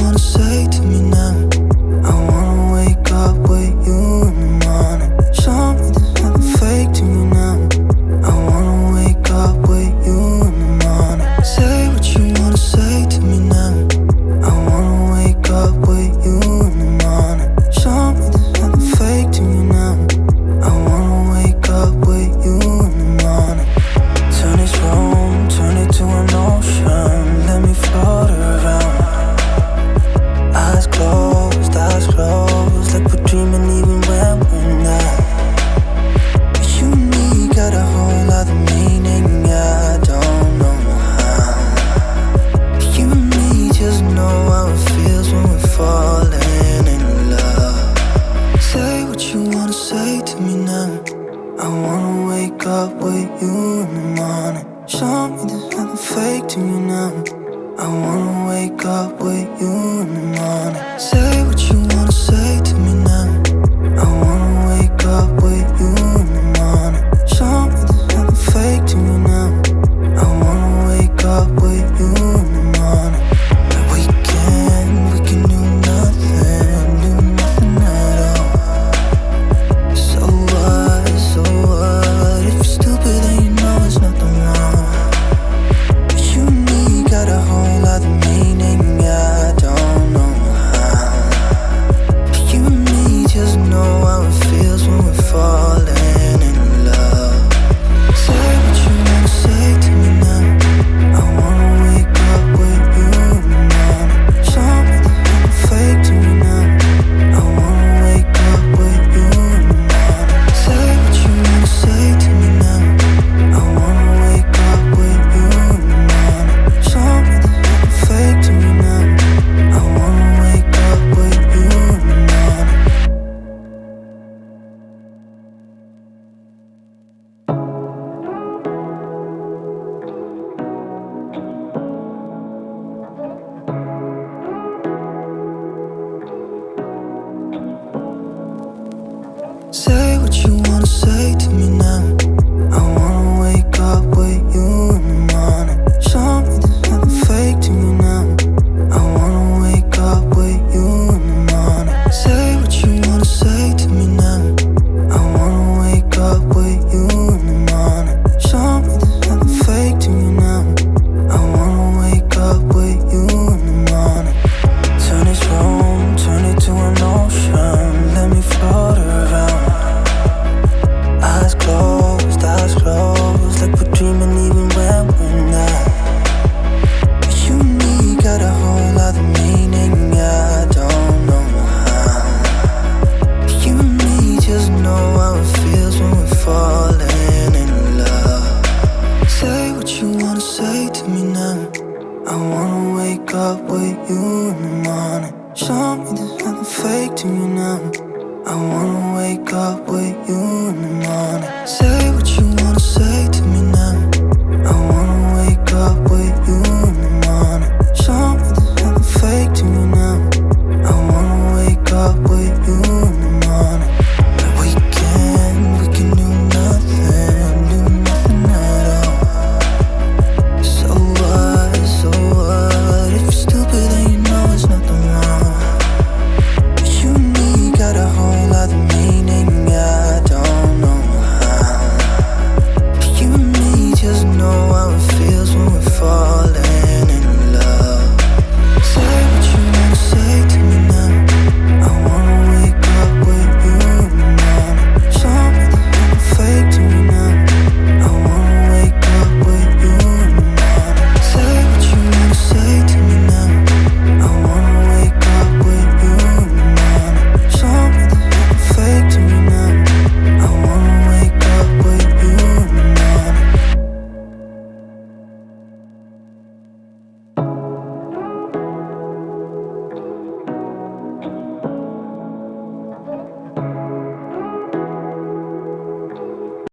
wanna say to me now? I wanna wake up with you in the morning. Show me there's nothing fake to me now. I wanna wake up with you in the morning. Say what you wanna say to me now. I wanna wake up with you in the morning. Show me there's nothing fake to me now. I wanna wake up with you in the morning. Turn this room, turn it to an ocean. Let me float around. Eyes closed, like we're dreaming even when we're not. You and me got a whole other meaning, I don't know how. You and me just know how it feels when we're falling in love. Say what you wanna say to me now. I wanna wake up with you in the morning. Show me there's nothing fake to me now. I wanna wake up with you in the morning. Say what you wanna say to me now. I wanna wake up with you in the morning. Show me there's nothing fake to me now. I wanna wake up with you in the morning. We can do nothing at all. So what, if you're stupid then you know there's nothing wrong. But you and me got a whole other meaning, I don't know how. But you and me just know how it feels when we're falling in love. Say what you wanna say to me now. I wanna wake up with you in the morning. Show me there's nothing fake to me now. I wanna wake up with you in the morning. Say what you wanna say to me now. I wanna wake up with you in the morning. Show me there's nothing fake to me now. I wanna wake up with you in the morning. Say what you wanna say to me now. I wanna wake up with you in the morning. Show me there's nothing fake to me now. I wanna wake up with you in the morning. Say what you wanna say to me now. I wanna wake up with you in the morning. Show me there's nothing fake to me now. I wanna wake up with you in the morning. Turn this room, turn it to an ocean. Let me float around. Eyes closed, like we're dreaming even when we're not. But you and me got a whole other meaning, I don't know how. But you and me just know how it feels when we're falling in love. Say what you wanna say to me now. I wanna wake up with you in the morning. Show me there's nothing fake to me now. I wanna wake up with you in the morning. Say what you wanna say to me now. I wanna wake up with